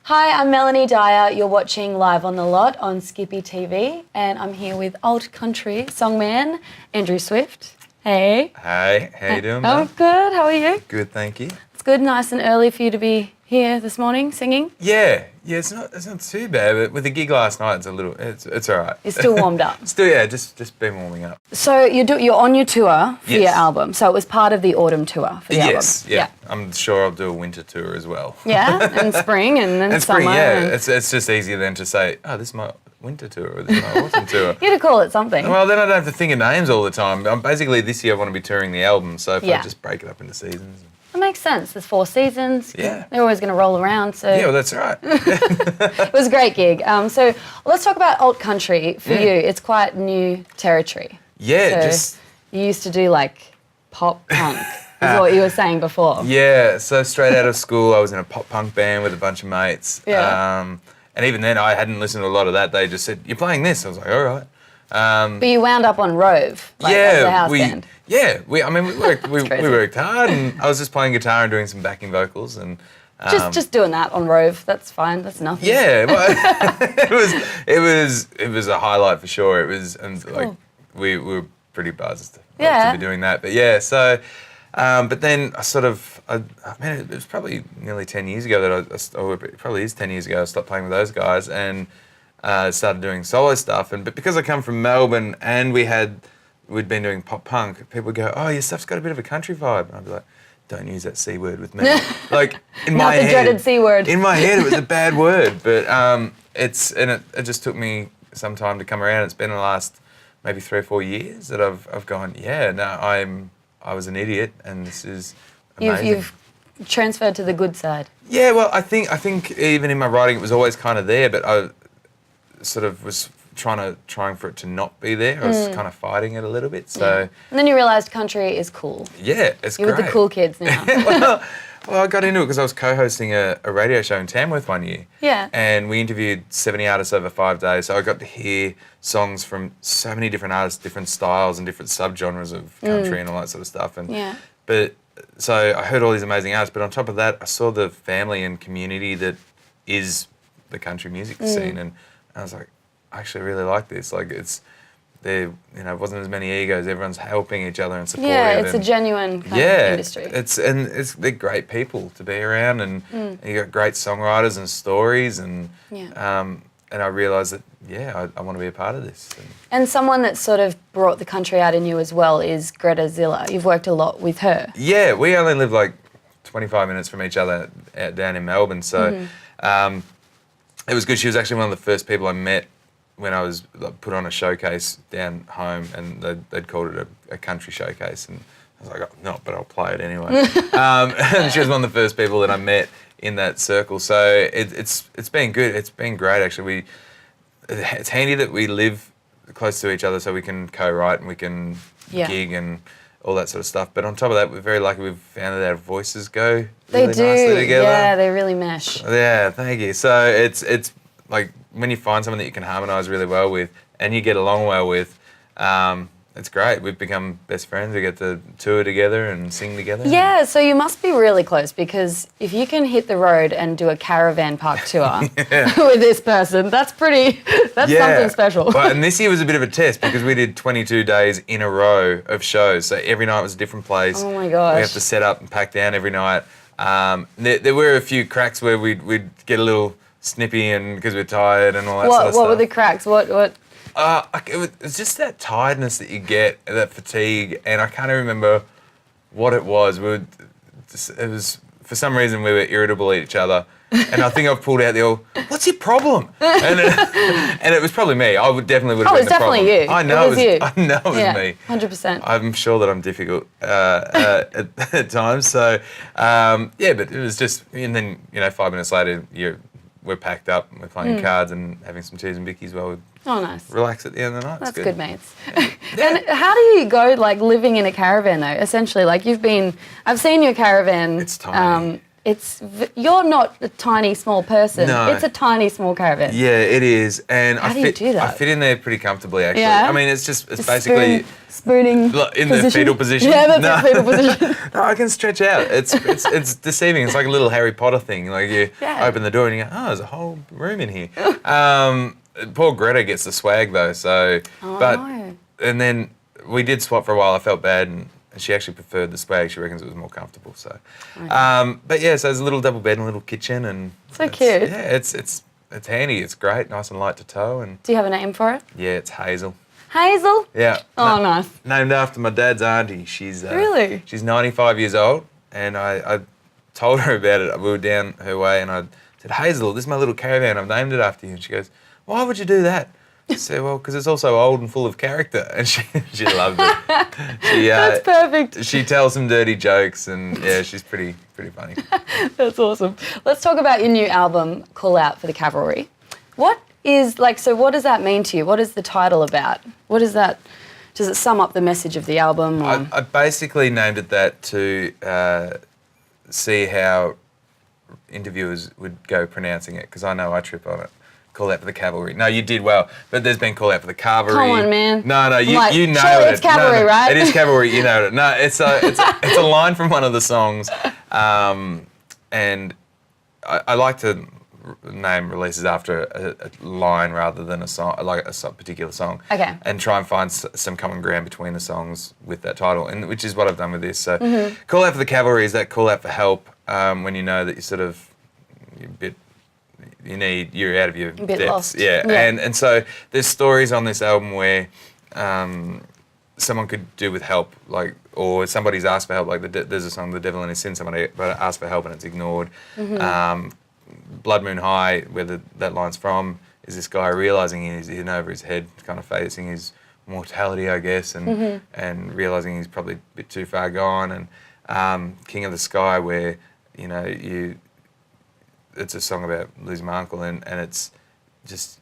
Hi, I'm Melanie Dyer. You're watching Live on the Lot on Skippy TV, and I'm here with old country songman Andrew Swift. Hey. Hey, how you doing, Oh, man? good. How are you? Good, thank you. It's good, nice and early for you to be here this morning singing. Yeah, it's not too bad, but with the gig last night, it's all right. You're still warmed up. Just been warming up. So you're on your tour for Yes. your album. So it was part of the autumn tour for the album. Yes, yeah. I'm sure I'll do a winter tour as well. Yeah, and spring and then And summer. spring, yeah. It's just easier than to say, oh, this is my winter tour or this is my autumn tour. You had to call it something. Well, then I don't have to think of names all the time. Basically, this year I want to be touring the album, so if Yeah. I just break it up into seasons. That makes sense. There's 4 seasons. Yeah. They're always going to roll around. So Yeah, well, that's right. it was a great gig. So let's talk about alt country for you. It's quite new territory. Yeah, So you used to do like pop punk, is what you were saying before. Yeah, so straight out of school, I was in a pop punk band with a bunch of mates. Yeah. And even then, I hadn't listened to a lot of that. They just said, "You're playing this." I was like, "All right." But you wound up on Rove, like as a house band. Yeah, we worked hard, and I was just playing guitar and doing some backing vocals, and Just doing that on Rove, that's fine. That's nothing. yeah, well, it was a highlight for sure. It was, and like we were pretty buzzed to be doing that. But yeah, so. But then it was probably nearly 10 years ago that it probably is 10 years ago I stopped playing with those guys and started doing solo stuff. But because I come from Melbourne and we'd been doing pop punk, people would go, "Oh, your stuff's got a bit of a country vibe." And I'd be like, "Don't use that C word with me." Like in my head, Not the dreaded C word. In my head, it was a bad word, but it just took me some time to come around. It's been the last maybe 3 or 4 years that I've gone, yeah, no, I was an idiot, and this is amazing. You've transferred to the good side. Yeah, well, I think even in my writing, it was always kind of there, but I sort of was trying for it to not be there. I was kind of fighting it a little bit. So And then you realised country is cool. yeah, it's You're great. with the cool kids now. Well, I got into it because I was co-hosting a radio show in Tamworth one year. Yeah. And we interviewed 70 artists over 5 days. So I got to hear songs from so many different artists, different styles and different subgenres of country and all that sort of stuff. And But so I heard all these amazing artists. But on top of that, I saw the family and community that is the country music scene. And I was like, I actually really like this. Like it wasn't as many egos. Everyone's helping each other and supportive. Yeah, it's a genuine kind of industry. They're great people to be around, and you got great songwriters and stories, and I realised that I want to be a part of this. And someone that sort of brought the country out in you as well is Greta Zilla. You've worked a lot with her. Yeah, we only live like 25 minutes from each other down in Melbourne, so it was good. She was actually one of the first people I met when I was put on a showcase down home, and they'd called it a country showcase, and I was like, "Oh, no, but I'll play it anyway." And she was one of the first people that I met in that circle. So it's been good. It's been great, actually. It's handy that we live close to each other, so we can co-write and we can gig and all that sort of stuff. But on top of that, we're very lucky. We've found that our voices go really nicely together. Yeah, they really mesh. Yeah, thank you. So it's like when you find someone that you can harmonise really well with and you get along well with, it's great. We've become best friends. We get to tour together and sing together. Yeah, so you must be really close, because if you can hit the road and do a caravan park tour with this person, that's something special. Well, and this year was a bit of a test because we did 22 days in a row of shows. So every night was a different place. Oh my gosh. We have to set up and pack down every night. There were a few cracks where we'd get a little snippy and because we're tired and all that sort of stuff. What were the cracks? What? It's just that tiredness that you get, that fatigue, and I can't even remember what it was. It was for some reason we were irritable at each other, and I think I've pulled out the old, "What's your problem?" And it was probably me. I definitely would have been the problem. Oh, it's definitely you. I know it was you. I know it was me. 100%. I'm sure that I'm difficult at times. So but it was just, and then 5 minutes later we're packed up and we're playing cards and having some teas and bickies while we nice. relax at the end of the night. That's good mates. And how do you go, like, living in a caravan, though? Essentially, like, I've seen your caravan. It's tiny. you're not a tiny small person. No. It's a tiny small caravan. Yeah, it is. And How do you do that? I fit in there pretty comfortably, actually. Yeah? I mean, it's basically spooning in the fetal position. Yeah, that's the fetal position. No, I can stretch out. It's deceiving. It's like a little Harry Potter thing. Like you open the door and you go, oh, there's a whole room in here. Poor Greta gets the swag though. So, and then we did swap for a while. I felt bad, and she actually preferred the swag. She reckons it was more comfortable. So, but yeah, so there's a little double bed and a little kitchen, and so cute. Yeah, it's handy. It's great, nice and light to tow. And do you have a name for it? Yeah, it's Hazel. Hazel? Yeah. Oh, nice. Named after my dad's auntie. She's really? She's 95 years old, and I told her about it. We were down her way, and I said, Hazel, this is my little caravan. I've named it after you. And she goes, why would you do that? I said, well, because it's also old and full of character. And she loved it. That's perfect. She tells some dirty jokes, and yeah, she's pretty funny. That's awesome. Let's talk about your new album, Call Out for the Cavalry. What does that mean to you? What is the title about? What is that? Does it sum up the message of the album? Or? I basically named it that to see how interviewers would go pronouncing it, because I know I trip on it. Call Out for the Cavalry. No, you did well, but there's been Call Out for the Cavalry. Come on, man. No, you nailed it. It's Cavalry, right? It is Cavalry. You nailed it. No, it's a line from one of the songs, and I like to name releases after a line rather than a song, like a particular song. Okay. And try and find some common ground between the songs with that title, and which is what I've done with this. So, Call Out for the Cavalry is that call out for help when you know that you're a bit. You're out of your depths. Lost. Yeah. And so there's stories on this album where someone could do with help, like, or somebody's asked for help, like there's a song, The Devil in His Sin, somebody asked for help and it's ignored. Blood Moon High, where that line's from, is this guy realising he's in over his head, kind of facing his mortality, I guess, and realising he's probably a bit too far gone. And King of the Sky, where, it's a song about losing my uncle, and it's just,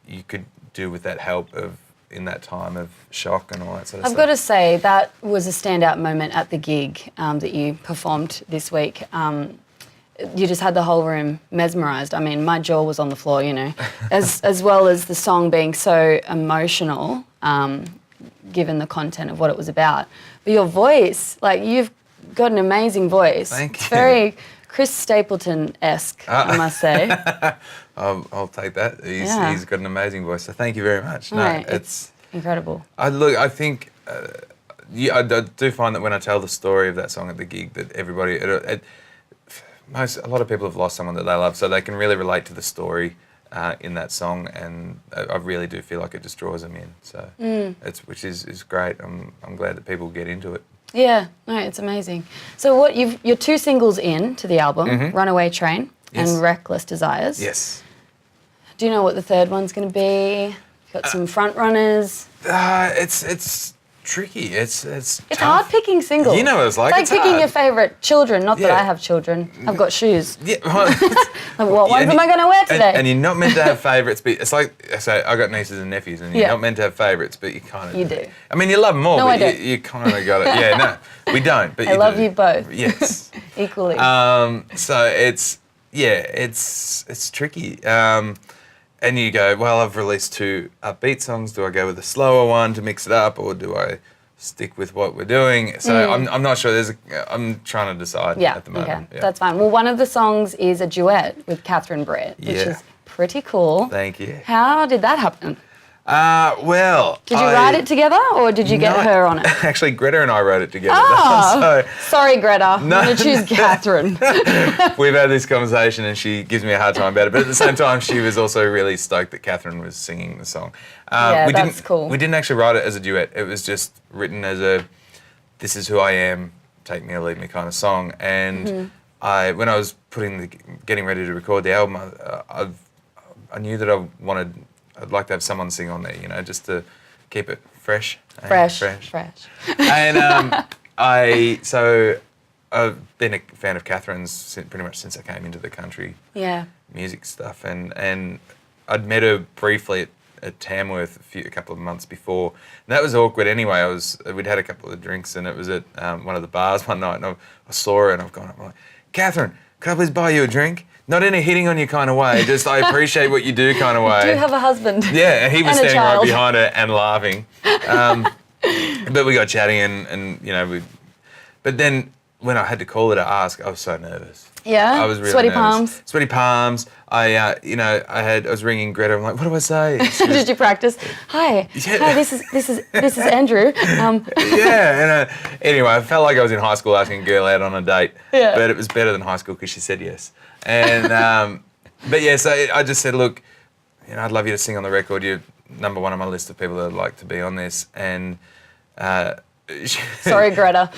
you could do with that help in that time of shock and all that sort of stuff. I've got to say, that was a standout moment at the gig that you performed this week. You just had the whole room mesmerised. I mean, my jaw was on the floor, as well as the song being so emotional, given the content of what it was about. But your voice, like, you've got an amazing voice. Thank you. It's very Chris Stapleton-esque, I must say. I'll take that. He's got an amazing voice, so thank you very much. No, right, it's incredible. I think I do find that when I tell the story of that song at the gig, that everybody, a lot of people have lost someone that they love, so they can really relate to the story in that song, and I really do feel like it just draws them in. So which is great. I'm glad that people get into it. Yeah, no, it's amazing. So you're 2 singles in to the album, Runaway Train and Reckless Desires. Yes. Do you know what the third one's going to be? Got some front runners. It's tricky. It's hard picking singles. You know what it's like. It's like picking your favourite children. Not that I have children. I've got shoes. Yeah. Like, what ones am I going to wear today? And you're not meant to have favourites, but it's like, so I got nieces and nephews, and you're not meant to have favourites, but you kind of. You do. I mean, you love them all, no, but I don't. you kind of got it. Yeah, no, we don't. But I love you both. Yes. Equally. So it's tricky. And you go, well, I've released 2 upbeat songs. Do I go with a slower one to mix it up, or do I stick with what we're doing? So I'm not sure. I'm trying to decide at the moment. Okay, yeah. that's fine. Well, one of the songs is a duet with Catherine Brett, which is pretty cool. Thank you. How did that happen? Did you write it together, or did you get her on it? Actually, Greta and I wrote it together. Oh, sorry, Greta. I'm going to choose Catherine. We've had this conversation, and she gives me a hard time about it. But at the same time, she was also really stoked that Catherine was singing the song. That's cool. We didn't actually write it as a duet. It was just written as a, this is who I am, take me or leave me kind of song. And when I was getting ready to record the album, I knew that I'd like to have someone sing on there, just to keep it fresh. Fresh. And I've been a fan of Catherine's pretty much since I came into the country music stuff, and I'd met her briefly at Tamworth a couple of months before, and that was awkward anyway. We'd had a couple of drinks, and it was at one of the bars one night, and I saw her, and I've gone up, I'm like, Catherine, Can I please buy you a drink? Not in a hitting on you kind of way, just I appreciate what you do kind of way. Do you have a husband? Yeah, and he was And a standing right child. behind her and laughing. But we got chatting and but then when I had to call her to ask, I was so nervous. Yeah? I was really Sweaty nervous. palms? Sweaty palms. I was ringing Greta. I'm like, what do I say? Did you practice? Hi. Yeah. Hi, this is Andrew. Yeah, and anyway, I felt like I was in high school asking a girl out on a date. Yeah. But it was better than high school because she said yes. And but yeah, so I just said, look, I'd love you to sing on the record. You're number one on my list of people that would like to be on this. And Sorry, Greta.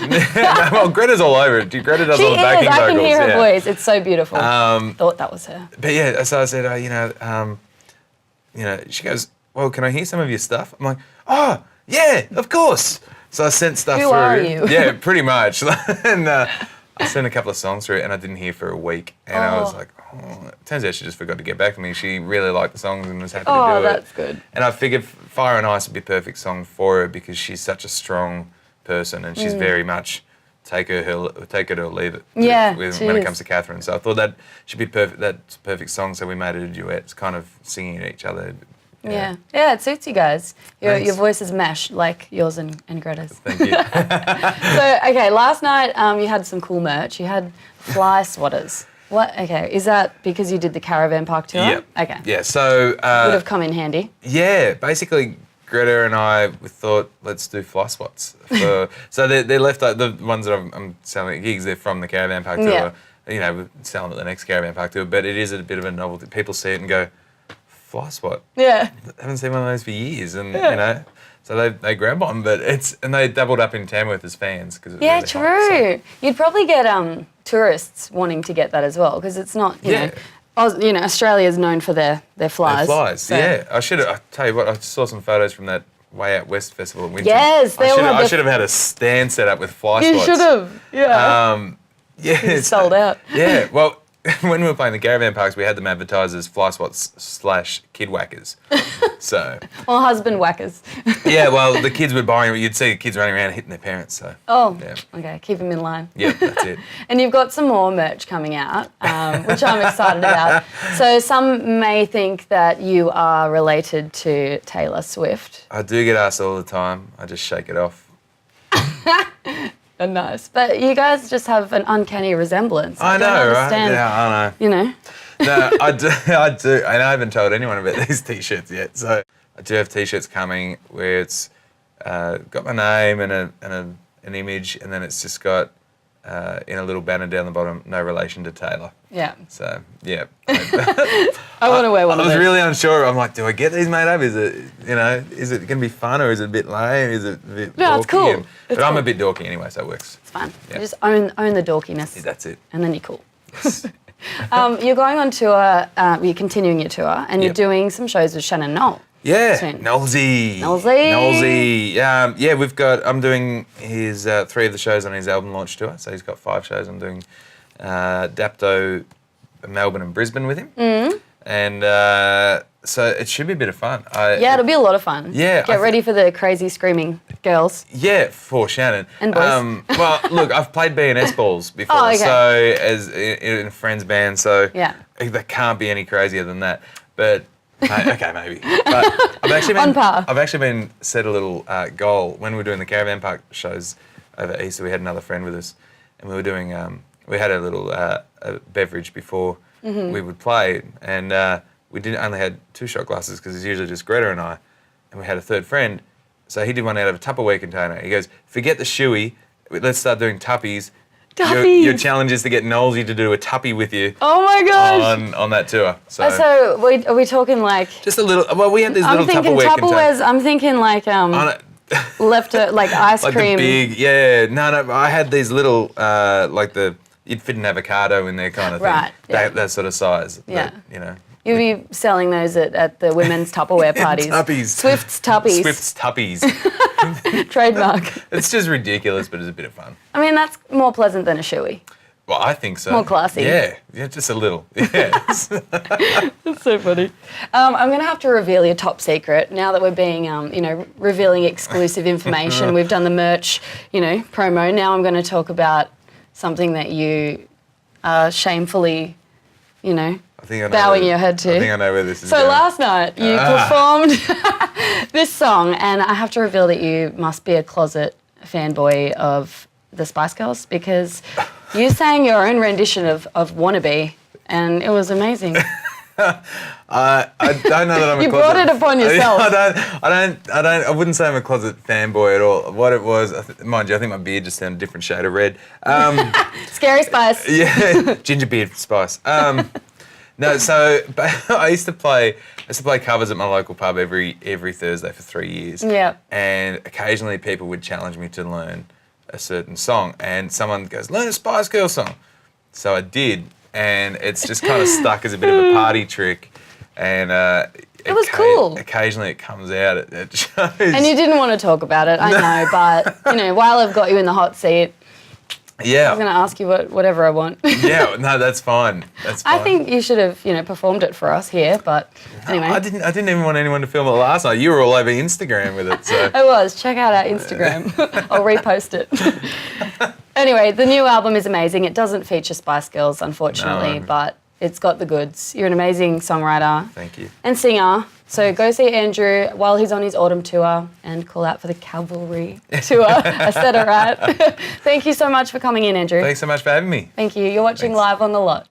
well, Greta's all over it. Greta does all the backing vocals. I can hear her yeah. voice. It's so beautiful. Thought that was her. But yeah, so I said, she goes, well, can I hear some of your stuff? I'm like, oh, yeah, of course. So I sent stuff through. Who are you? Yeah, pretty much. And I sent a couple of songs through and I didn't hear for a week. And I was like, oh, it turns out she just forgot to get back to me. She really liked the songs and was happy to do it. Oh, that's good. And I figured Fire and Ice would be a perfect song for her because she's such a strong person and she's very much take it or leave it when it comes to Catherine. So I thought that should be perfect. That's a perfect song. So we made it a duet. It's kind of singing at each other. Yeah, it suits you guys. Your voices mesh like yours and Greta's. Thank you. So, okay, last night you had some cool merch. You had fly swatters. What? Okay, is that because you did the Caravan Park tour? Yeah. Okay. Yeah, so... would have come in handy. Yeah, basically Greta and I we thought, let's do fly spots. So they're left, the ones that I'm selling at gigs, they're from the Caravan Park tour. Yeah. We're selling at the next Caravan Park tour, but it is a bit of a novelty. People see it and go, fly spot? Yeah. I haven't seen one of those for years, and so they grab one, but and they doubled up in Tamworth as fans because Yeah, really true. Hot, You'd probably get tourists wanting to get that as well because it's not, you know, Australia's known for their flies. Their flies, so. yeah. I tell you what, I saw some photos from that Way Out West festival in winter. Yes, I should have had a stand set up with fly spots. You should have, yeah. Yeah, sold out. Yeah, well, when we were playing the Caravan Parks, we had them advertised as fly spots / kid whackers. So. Or husband whackers. Yeah, well, the kids were buying. You'd see kids running around hitting their parents. So. Oh. Yeah. Okay, keep them in line. Yeah, that's it. And you've got some more merch coming out, which I'm excited about. So some may think that you are related to Taylor Swift. I do get asked all the time. I just shake it off. Nice. But you guys just have an uncanny resemblance. I know, don't right? understand, Yeah, I know. You know? No, I do. And I haven't told anyone about these T-shirts yet. So I do have T-shirts coming where it's got my name and an image, and then it's just got in a little banner down the bottom, no relation to Taylor. Yeah. So yeah. I want to wear one of I was those. really unsure. I'm like, do I get these made up? Is it going to be fun or is it a bit lame? Is it a bit No, dorky? it's cool. But I'm a bit dorky anyway, so it works. It's fine. Yeah. You just own the dorkiness. Yeah, that's it. And then you're cool. Yes. You're going on tour, you're continuing your tour, and you're doing some shows with Shannon Knoll. Yeah, soon. Nolsey. I'm doing his 3 of the shows on his album launch tour. So he's got 5 shows. I'm doing Dapto, Melbourne and Brisbane with him. Mm. And so it should be a bit of fun. It'll be a lot of fun. Yeah. Get ready for the crazy screaming girls. Yeah, for Shannon. And boys. Well, look, I've played B&S balls before. Oh, okay. So as in a friend's band, so Yeah. that can't be any crazier than that. But okay, maybe. But On par. I've actually been set a little goal when we were doing the Caravan Park shows over Easter. We had another friend with us, and we were doing. We had a little a beverage before we would play, and we only had 2 shot glasses because it's usually just Greta and I, and we had a third friend. So he did one out of a Tupperware container. He goes, "Forget the shoey. Let's start doing tuppies." Your challenge is to get Nolsey to do a tuppy with you. Oh my gosh! On that tour. So are we talking like? Just a little. Well, we had these little Tupperware containers. I'm thinking like like ice like cream. The big, yeah. No. I had these little you'd fit an avocado in there kind of thing. Right. Yeah. That sort of size. Yeah. But, You'll be selling those at the women's Tupperware parties. Tuppies. Swift's Tuppies. Swift's Tuppies. Trademark. It's just ridiculous, but it's a bit of fun. I mean, that's more pleasant than a shoey. Well, I think so. More classy. Yeah, just a little. Yeah. That's so funny. I'm going to have to reveal your top secret now that we're being, revealing exclusive information. We've done the merch, promo. Now I'm going to talk about something that you shamefully, you know, I think I know bowing where- your head to. I think I know where this is So going. last night you performed this song, and I have to reveal that you must be a closet fanboy of the Spice Girls, because you sang your own rendition of Wannabe, and it was amazing. I don't know that I'm a You closet. brought it upon yourself. I wouldn't say I'm a closet fanboy at all. What it was, mind you, I think my beard just turned a different shade of red. Scary Spice. Yeah, ginger beard spice. No, so I used to play covers at my local pub every Thursday for 3 years. Yeah. And occasionally people would challenge me to learn a certain song, and someone goes, "Learn a Spice Girl song." So I did, and it's just kind of stuck as a bit of a party trick. And It was cool. Occasionally it comes out at shows. And you didn't want to talk about it, I know, but, you know, while I've got you in the hot seat, Yeah. I'm going to ask you whatever I want. Yeah, no, that's fine. That's fine. I think you should have, you know, performed it for us here, but anyway. I didn't even want anyone to film it last night. You were all over Instagram with it, so. I was. Check out our Instagram. I'll repost it. Anyway, the new album is amazing. It doesn't feature Spice Girls, unfortunately, No. but it's got the goods. You're an amazing songwriter. Thank you. And singer. So go see Andrew while he's on his autumn tour and call out for the Cavalry tour. I said it right. Thank you so much for coming in, Andrew. Thanks so much for having me. Thank you. You're watching Thanks. Live on the Lot.